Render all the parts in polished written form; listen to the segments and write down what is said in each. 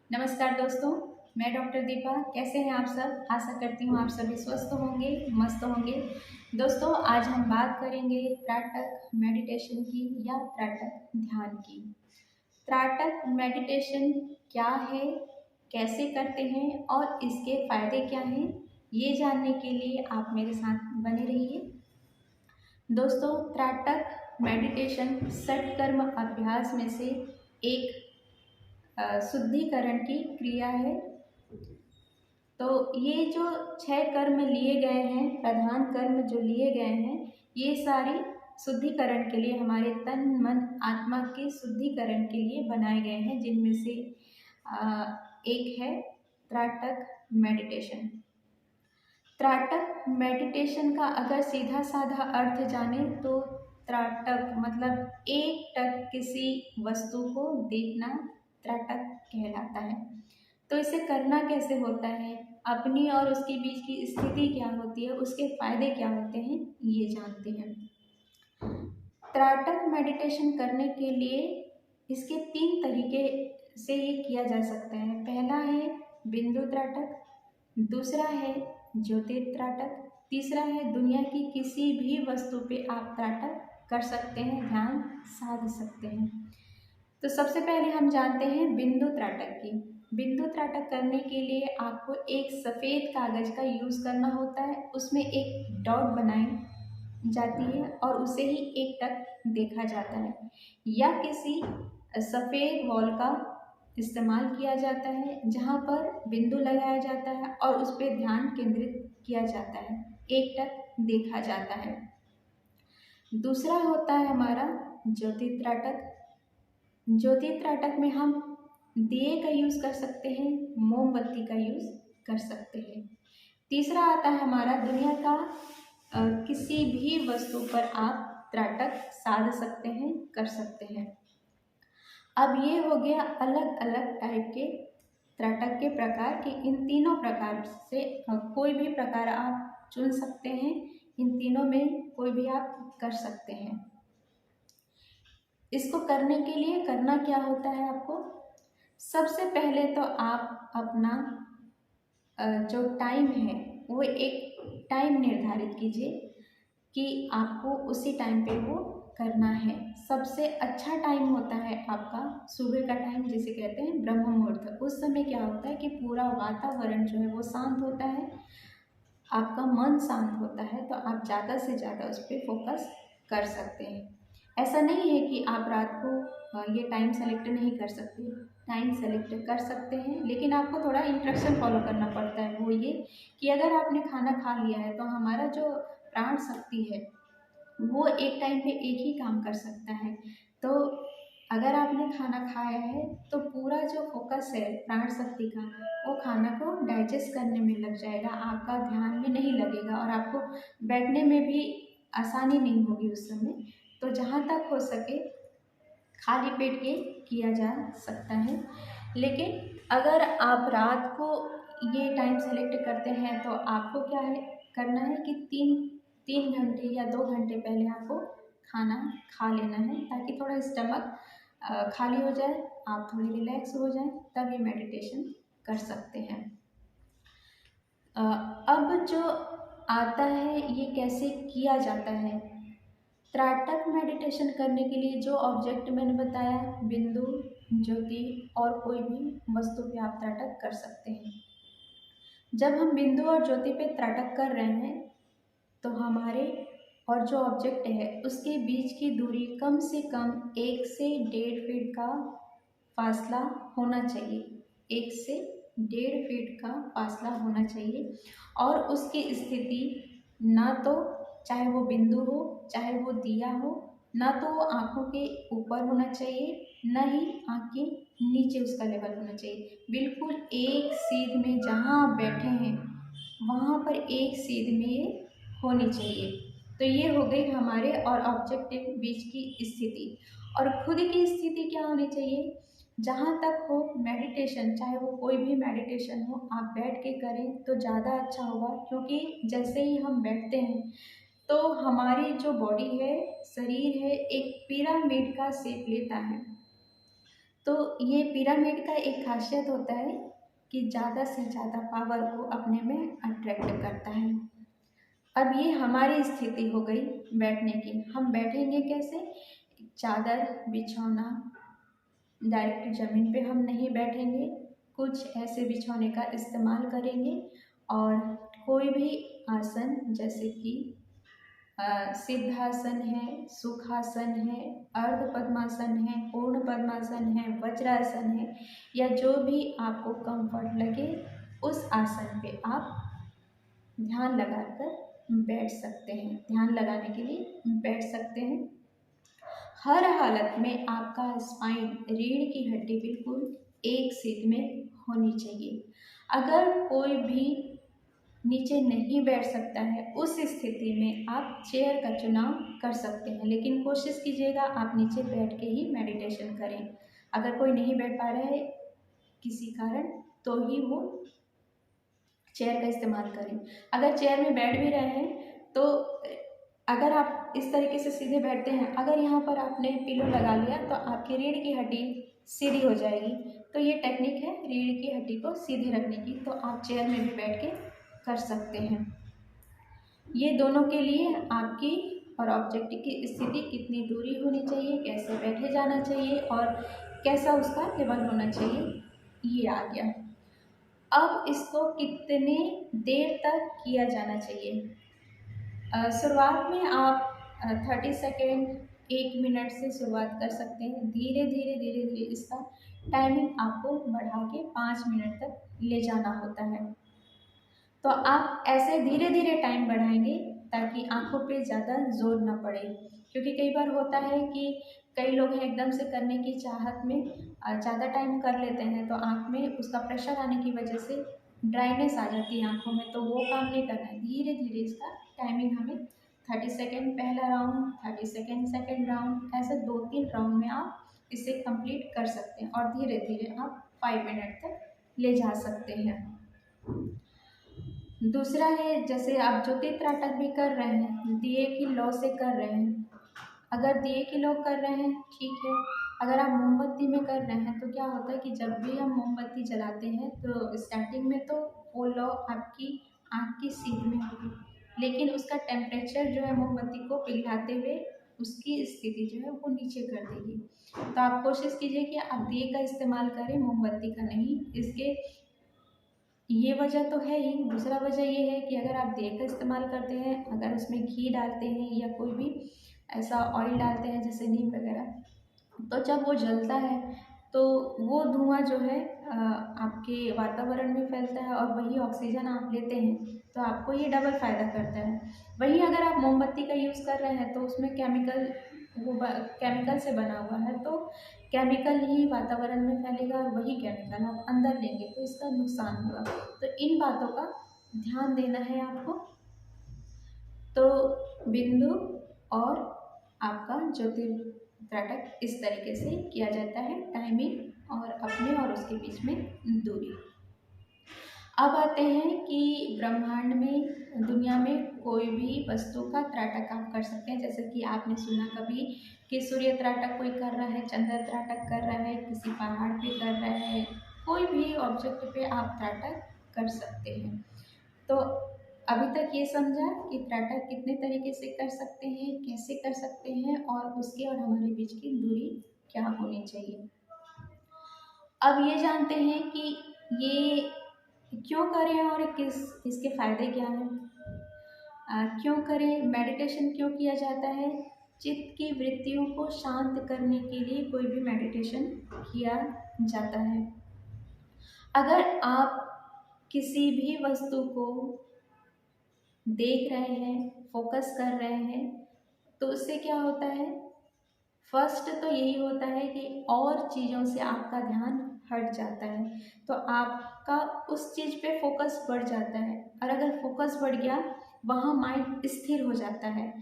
नमस्कार दोस्तों, मैं डॉक्टर दीपा। कैसे हैं आप सब? आशा करती हूँ आप सभी स्वस्थ होंगे, मस्त होंगे। दोस्तों, आज हम बात करेंगे त्राटक मेडिटेशन की या त्राटक ध्यान की। त्राटक मेडिटेशन क्या है, कैसे करते हैं और इसके फायदे क्या हैं, ये जानने के लिए आप मेरे साथ बने रहिए। दोस्तों, त्राटक मेडिटेशन षटकर्म अभ्यास में से एक शुद्धिकरण की क्रिया है। तो ये जो 6 कर्म लिए गए हैं, प्रधान कर्म जो लिए गए हैं, ये सारे शुद्धिकरण के लिए, हमारे तन मन आत्मा के शुद्धिकरण के लिए बनाए गए हैं, जिनमें से एक है त्राटक मेडिटेशन। त्राटक मेडिटेशन का अगर सीधा साधा अर्थ जाने तो त्राटक मतलब एक टक किसी वस्तु को देखना त्राटक कहलाता है। तो इसे करना कैसे होता है, अपनी और उसके बीच की स्थिति क्या होती है, उसके फायदे क्या होते हैं, ये जानते हैं। त्राटक मेडिटेशन करने के लिए इसके 3 तरीके से ये किया जा सकता है। पहला है बिंदु त्राटक, दूसरा है ज्योति त्राटक, तीसरा है दुनिया की किसी भी वस्तु पे आप त्राटक कर सकते हैं, ध्यान साध सकते हैं। तो सबसे पहले हम जानते हैं बिंदु त्राटक की। बिंदु त्राटक करने के लिए आपको एक सफ़ेद कागज़ का यूज़ करना होता है। उसमें एक डॉट बनाई जाती है और उसे ही एक टक देखा जाता है, या किसी सफ़ेद वॉल का इस्तेमाल किया जाता है जहाँ पर बिंदु लगाया जाता है और उस पर ध्यान केंद्रित किया जाता है, एक टक देखा जाता है। दूसरा होता है हमारा ज्योति त्राटक। ज्योति त्राटक में हम दिए का यूज़ कर सकते हैं, मोमबत्ती का यूज़ कर सकते हैं। तीसरा आता है हमारा दुनिया का किसी भी वस्तु पर आप त्राटक साध सकते हैं, कर सकते हैं। अब ये हो गया अलग अलग टाइप के त्राटक के प्रकार कि इन तीनों प्रकार से कोई भी प्रकार आप चुन सकते हैं। इन तीनों में कोई भी आप कर सकते हैं। इसको करने के लिए करना क्या होता है आपको? सबसे पहले तो आप अपना जो टाइम है वो एक टाइम निर्धारित कीजिए कि आपको उसी टाइम पे वो करना है। सबसे अच्छा टाइम होता है आपका सुबह का टाइम, जिसे कहते हैं ब्रह्म मुहूर्त। उस समय क्या होता है कि पूरा वातावरण जो है वो शांत होता है, आपका मन शांत होता है, तो आप ज़्यादा से ज़्यादा उस पर फोकस कर सकते हैं। ऐसा नहीं है कि आप रात को ये टाइम सेलेक्ट नहीं कर सकते, टाइम सेलेक्ट कर सकते हैं, लेकिन आपको थोड़ा इंस्ट्रक्शन फॉलो करना पड़ता है। वो ये कि अगर आपने खाना खा लिया है तो हमारा जो प्राण शक्ति है वो एक टाइम पे एक ही काम कर सकता है। तो अगर आपने खाना खाया है तो पूरा जो फोकस है प्राण शक्ति का, वो खाना को डाइजेस्ट करने में लग जाएगा, आपका ध्यान में नहीं लगेगा और आपको बैठने में भी आसानी नहीं होगी उस समय। तो जहाँ तक हो सके खाली पेट के किया जा सकता है। लेकिन अगर आप रात को ये टाइम सेलेक्ट करते हैं तो आपको क्या है करना है कि तीन घंटे या 2 घंटे पहले आपको खाना खा लेना है, ताकि थोड़ा स्टमक खाली हो जाए, आप थोड़ी रिलैक्स हो जाएं, तब ये मेडिटेशन कर सकते हैं। अब जो आता है ये कैसे किया जाता है। त्राटक मेडिटेशन करने के लिए जो ऑब्जेक्ट मैंने बताया, बिंदु, ज्योति और कोई भी वस्तु पे आप त्राटक कर सकते हैं। जब हम बिंदु और ज्योति पे त्राटक कर रहे हैं तो हमारे और जो ऑब्जेक्ट है उसके बीच की दूरी कम से कम 1 से 1.5 फीट का फासला होना चाहिए। 1 से 1.5 फीट का फासला होना चाहिए और उसकी स्थिति ना तो चाहे वो बिंदु हो, चाहे वो दिया हो, ना तो वो आँखों के ऊपर होना चाहिए, ना ही आँख के नीचे उसका लेवल होना चाहिए। बिल्कुल एक सीध में जहाँ आप बैठे हैं वहाँ पर एक सीध में ये होनी चाहिए। तो ये हो गई हमारे और ऑब्जेक्ट के बीच की स्थिति। और खुद की स्थिति क्या होनी चाहिए? जहाँ तक हो मेडिटेशन, चाहे वो कोई भी मेडिटेशन हो, आप बैठ के करें तो ज़्यादा अच्छा होगा, क्योंकि जैसे ही हम बैठते हैं तो हमारी जो बॉडी है, शरीर है, एक पिरामिड का शेप लेता है। तो ये पिरामिड का एक खासियत होता है कि ज़्यादा से ज़्यादा पावर को अपने में अट्रैक्ट करता है। अब ये हमारी स्थिति हो गई बैठने की, हम बैठेंगे कैसे? चादर बिछौना, डायरेक्ट ज़मीन पे हम नहीं बैठेंगे, कुछ ऐसे बिछौने का इस्तेमाल करेंगे और कोई भी आसन जैसे कि सिद्धासन है, सुखासन है, अर्ध पद्मासन है, पूर्ण पद्मासन है, वज्रासन है, या जो भी आपको कंफर्ट लगे उस आसन पे आप ध्यान लगाकर बैठ सकते हैं, ध्यान लगाने के लिए बैठ सकते हैं। हर हालत में आपका स्पाइन, रीढ़ की हड्डी बिल्कुल एक सीध में होनी चाहिए। अगर कोई भी नीचे नहीं बैठ सकता है, उस स्थिति में आप चेयर का चुनाव कर सकते हैं, लेकिन कोशिश कीजिएगा आप नीचे बैठ के ही मेडिटेशन करें। अगर कोई नहीं बैठ पा रहा है किसी कारण, तो ही वो चेयर का इस्तेमाल करें। अगर चेयर में बैठ भी रहे हैं तो अगर आप इस तरीके से सीधे बैठते हैं, अगर यहाँ पर आपने पिलो लगा लिया तो आपकी रीढ़ की हड्डी सीधी हो जाएगी। तो ये टेक्निक है रीढ़ की हड्डी को सीधी रखने की, तो आप चेयर में भी बैठ के कर सकते हैं। ये दोनों के लिए आपकी और ऑब्जेक्ट की स्थिति कितनी दूरी होनी चाहिए, कैसे बैठे जाना चाहिए और कैसा उसका लेवल होना चाहिए, ये आ गया। अब इसको कितने देर तक किया जाना चाहिए? शुरुआत में आप 30 सेकेंड 1 मिनट से शुरुआत कर सकते हैं। धीरे धीरे धीरे धीरे इसका टाइमिंग आपको बढ़ा के 5 मिनट तक ले जाना होता है। तो आप ऐसे धीरे धीरे टाइम बढ़ाएंगे ताकि आँखों पे ज़्यादा जोर ना पड़े, क्योंकि कई बार होता है कि कई लोग हैं एकदम से करने की चाहत में ज़्यादा टाइम कर लेते हैं, तो आँख में उसका प्रेशर आने की वजह से ड्राइनेस आ जाती है आँखों में, तो वो काम नहीं करना है। धीरे धीरे इसका टाइमिंग हमें 30 सेकेंड पहला राउंड, 30 सेकेंड सेकेंड राउंड, ऐसे 2-3 राउंड में आप इसे कंप्लीट कर सकते हैं और धीरे धीरे आप 5 मिनट तक ले जा सकते हैं। दूसरा है, जैसे आप ज्योति त्राटक भी कर रहे हैं, दिए की लौ से कर रहे हैं। अगर दिए की लौ कर रहे हैं ठीक है, अगर आप मोमबत्ती में कर रहे हैं तो क्या होता है कि जब भी हम मोमबत्ती जलाते हैं तो स्टार्टिंग में तो वो लौ आपकी आँख की सीध में होगी, लेकिन उसका टेम्परेचर जो है मोमबत्ती को पिघलाते हुए उसकी स्थिति जो है वो नीचे कर देगी। तो आप कोशिश कीजिए कि आप दिए का इस्तेमाल करें, मोमबत्ती का नहीं। इसके ये वजह तो है ही, दूसरा वजह ये है कि अगर आप दिए का इस्तेमाल करते हैं, अगर उसमें घी डालते हैं या कोई भी ऐसा ऑयल डालते हैं जैसे नीम वगैरह, तो जब वो जलता है तो वो धुआं जो है आपके वातावरण में फैलता है और वही ऑक्सीजन आप लेते हैं, तो आपको ये डबल फ़ायदा करता है। वहीं अगर आप मोमबत्ती का यूज़ कर रहे हैं तो उसमें केमिकल, वो केमिकल से बना हुआ है, तो केमिकल ही वातावरण में फैलेगा और वही केमिकल आप अंदर लेंगे तो इसका नुकसान होगा। तो इन बातों का ध्यान देना है आपको। तो बिंदु और आपका ज्योतिर्त्राटक इस तरीके से किया जाता है, टाइमिंग और अपने और उसके बीच में दूरी। अब आते हैं कि ब्रह्मांड में, दुनिया में कोई भी वस्तु का त्राटक आप कर सकते हैं। जैसे कि आपने सुना कभी कि सूर्य त्राटक कोई कर रहा है, चंद्र त्राटक कर रहा है, किसी पहाड़ पे कर रहा है, कोई भी ऑब्जेक्ट पे आप त्राटक कर सकते हैं। तो अभी तक ये समझा कि त्राटक कितने तरीके से कर सकते हैं, कैसे कर सकते हैं और उसके और हमारे बीच की दूरी क्या होनी चाहिए। अब ये जानते हैं कि ये क्यों करें और इसके फ़ायदे क्या हैं। क्यों करें, मेडिटेशन क्यों किया जाता है? चित्त की वृत्तियों को शांत करने के लिए कोई भी मेडिटेशन किया जाता है। अगर आप किसी भी वस्तु को देख रहे हैं, फोकस कर रहे हैं, तो उससे क्या होता है? फर्स्ट तो यही होता है कि और चीज़ों से आपका ध्यान हट जाता है, तो आपका उस चीज़ पे फोकस बढ़ जाता है, और अगर फोकस बढ़ गया वहाँ माइंड स्थिर हो जाता है,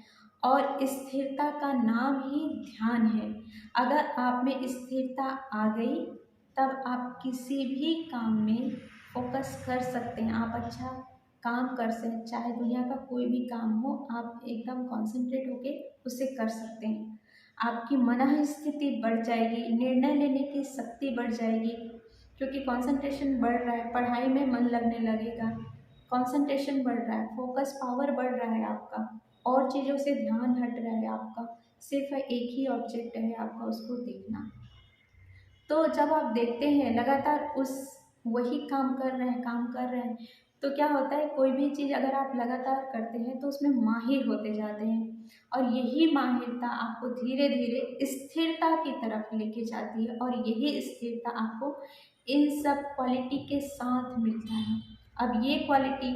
और स्थिरता का नाम ही ध्यान है। अगर आप में स्थिरता आ गई तब आप किसी भी काम में फोकस कर सकते हैं, आप अच्छा काम कर सकते हैं, चाहे दुनिया का कोई भी काम हो, आप एकदम कॉन्सेंट्रेट होके उसे कर सकते हैं। आपकी मन स्थिति बढ़ जाएगी, निर्णय लेने की शक्ति बढ़ जाएगी, क्योंकि कंसंट्रेशन बढ़ रहा है, पढ़ाई में मन लगने लगेगा, कंसंट्रेशन बढ़ रहा है, फोकस पावर बढ़ रहा है आपका, और चीज़ों से ध्यान हट रहा है आपका, सिर्फ एक ही ऑब्जेक्ट है आपका, उसको देखना। तो जब आप देखते हैं लगातार उस वही काम कर रहे हैं, तो क्या होता है, कोई भी चीज़ अगर आप लगातार करते हैं तो उसमें माहिर होते जाते हैं, और यही माहिरता आपको धीरे धीरे स्थिरता की तरफ लेके जाती है, और यही स्थिरता आपको इन सब क्वालिटी के साथ मिलता है। अब ये क्वालिटी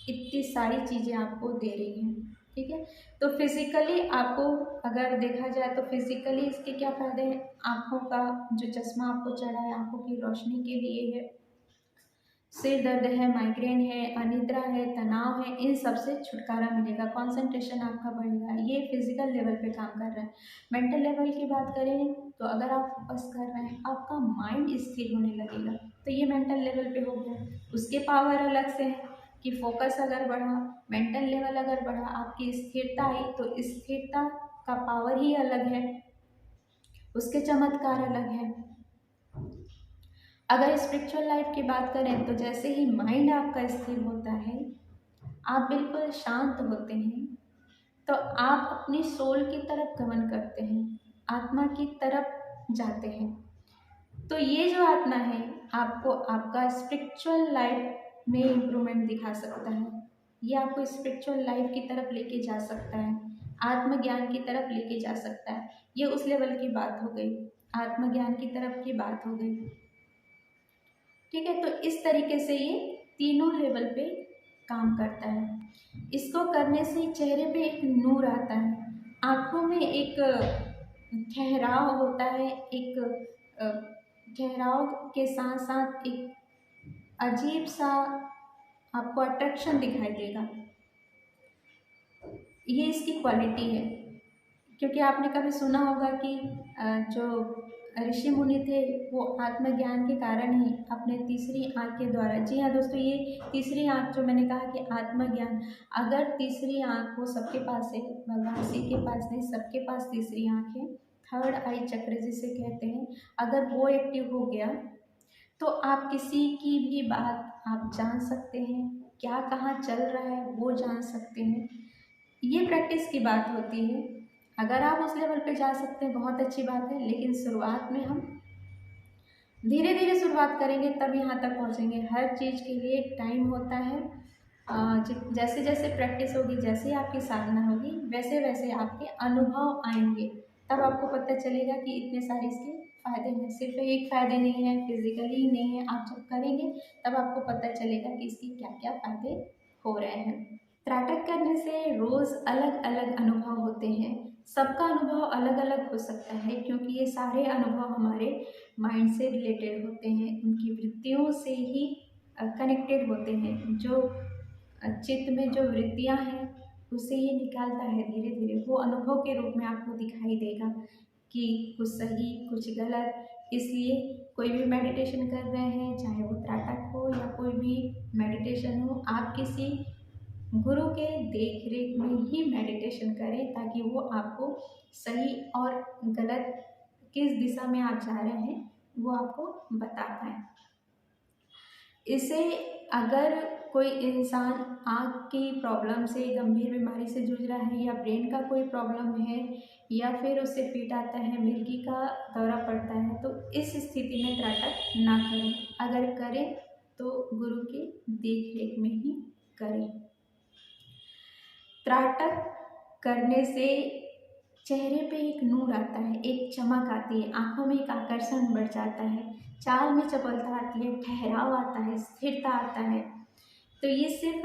इतनी सारी चीज़ें आपको दे रही हैं, ठीक है। तो फिज़िकली आपको अगर देखा जाए तो फिज़िकली इसके क्या फ़ायदे हैं, आँखों का जो चश्मा आपको चढ़ा है आँखों की रोशनी के लिए है, सिर दर्द है, माइग्रेन है, अनिद्रा है, तनाव है, इन सब से छुटकारा मिलेगा, कंसंट्रेशन आपका बढ़ेगा। ये फिजिकल लेवल पे काम कर रहा है। मेंटल लेवल की बात करें तो अगर आप फोकस कर रहे हैं, आपका माइंड स्थिर होने लगेगा, तो ये मेंटल लेवल पे हो गया। उसके पावर अलग से है कि फोकस अगर बढ़ा, मेंटल लेवल अगर बढ़ा, आपकी स्थिरता आई, तो स्थिरता का पावर ही अलग है, उसके चमत्कार अलग है। अगर स्पिरिचुअल लाइफ की बात करें तो जैसे ही माइंड आपका स्थिर होता है, आप बिल्कुल शांत होते हैं, तो आप अपनी सोल की तरफ गमन करते हैं, आत्मा की तरफ जाते हैं। तो ये जो आत्मा है आपको आपका स्पिरिचुअल लाइफ में इम्प्रूवमेंट दिखा सकता है, ये आपको स्पिरिचुअल लाइफ की तरफ लेके जा सकता है, आत्मज्ञान की तरफ लेके जा सकता है। ये उस लेवल की बात हो गई, आत्मज्ञान की तरफ की बात हो गई, ठीक है। तो इस तरीके से ये तीनों लेवल पे काम करता है। इसको करने से चेहरे पे एक नूर आता है, आँखों में एक ठहराव होता है, एक अ, ठहराव के साथ साथ एक अजीब सा आपको अट्रैक्शन दिखाई देगा। ये इसकी क्वालिटी है, क्योंकि आपने कभी सुना होगा कि जो ऋषि मुनि थे वो आत्मज्ञान के कारण ही अपने तीसरी आँख के द्वारा, जी हाँ दोस्तों, ये तीसरी आँख जो मैंने कहा कि आत्मज्ञान, अगर तीसरी आँख वो सबके पास है, भगवान शिव के पास नहीं, सबके पास तीसरी आँख है, थर्ड आई चक्र जिसे कहते हैं, अगर वो एक्टिव हो गया तो आप किसी की भी बात आप जान सकते हैं, क्या कहाँ चल रहा है वो जान सकते हैं। ये प्रैक्टिस की बात होती है। अगर आप उस लेवल पे जा सकते हैं बहुत अच्छी बात है, लेकिन शुरुआत में हम धीरे धीरे शुरुआत करेंगे तब यहाँ तक पहुँचेंगे। हर चीज़ के लिए एक टाइम होता है। जैसे जैसे प्रैक्टिस होगी, जैसे आपकी साधना होगी, वैसे वैसे आपके अनुभव आएंगे, तब आपको पता चलेगा कि इतने सारे इसके फ़ायदे हैं। सिर्फ एक फ़ायदे नहीं है, फिजिकली ही नहीं है, आप जब करेंगे तब आपको पता चलेगा कि इसके क्या क्या फ़ायदे हो रहे हैं। त्राटक करने से रोज़ अलग अलग अनुभव होते हैं, सबका अनुभव अलग अलग हो सकता है, क्योंकि ये सारे अनुभव हमारे माइंड से रिलेटेड होते हैं, उनकी वृत्तियों से ही कनेक्टेड होते हैं। जो चित्त में जो वृत्तियाँ हैं उसे ये निकालता है धीरे धीरे, वो अनुभव के रूप में आपको दिखाई देगा कि कुछ सही कुछ गलत। इसलिए कोई भी मेडिटेशन कर रहे हैं, चाहे वो त्राटक हो या कोई भी मेडिटेशन हो, आप किसी गुरु के देख रेख में ही मेडिटेशन करें, ताकि वो आपको सही और गलत किस दिशा में आप जा रहे हैं वो आपको बता पाए। इसे अगर कोई इंसान आँख की प्रॉब्लम से, गंभीर बीमारी से जूझ रहा है, या ब्रेन का कोई प्रॉब्लम है, या फिर उससे फिट आता है, मिर्गी का दौरा पड़ता है, तो इस स्थिति में त्राटक ना करें। अगर करें तो गुरु के देख रेख में ही करें। त्राटक करने से चेहरे पे एक नूर आता है, एक चमक आती है, आंखों में एक आकर्षण बढ़ जाता है, चाल में चपलता आती है, ठहराव आता है, स्थिरता आता है। तो ये सिर्फ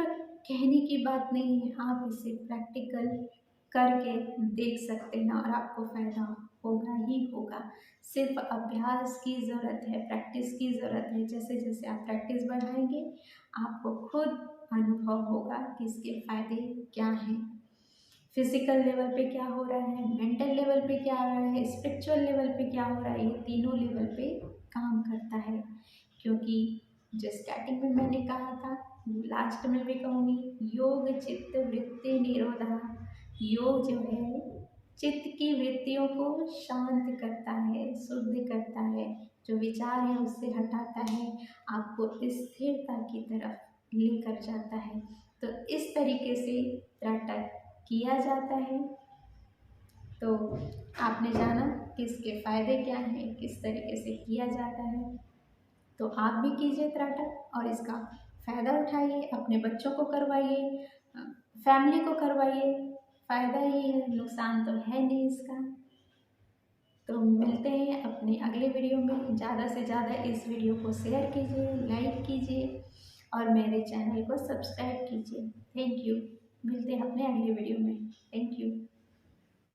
कहने की बात नहीं है, आप इसे प्रैक्टिकल करके देख सकते हैं और आपको फ़ायदा होगा ही होगा। सिर्फ अभ्यास की ज़रूरत है, प्रैक्टिस की ज़रूरत है। जैसे जैसे आप प्रैक्टिस बढ़ाएंगे आपको खुद अनुभव होगा कि इसके फ़ायदे क्या हैं, फिजिकल लेवल पे क्या हो रहा है, मेंटल लेवल पे क्या हो रहा है, स्पिरिचुअल लेवल पे क्या हो रहा है। ये तीनों लेवल पे काम करता है, क्योंकि जो स्टार्टिंग में मैंने कहा था, लास्ट में भी कहूँगी, योग चित्त वृत्ति निरोधा। योग जो है चित्त की वृत्तियों को शांत करता है, शुद्ध करता है, जो विचार है उससे हटाता है, आपको स्थिरता की तरफ लेकर जाता है। तो इस तरीके से त्राटक किया जाता है। तो आपने जाना कि इसके फायदे क्या हैं, किस तरीके से किया जाता है। तो आप भी कीजिए त्राटक और इसका फ़ायदा उठाइए, अपने बच्चों को करवाइए, फैमिली को करवाइए। फ़ायदा ही है, नुकसान तो है नहीं इसका। तो मिलते हैं अपने अगले वीडियो में। ज़्यादा से ज़्यादा इस वीडियो को शेयर कीजिए, लाइक कीजिए और मेरे चैनल को सब्सक्राइब कीजिए। Thank you. मिलते हैं अपने अगले वीडियो में। Thank you.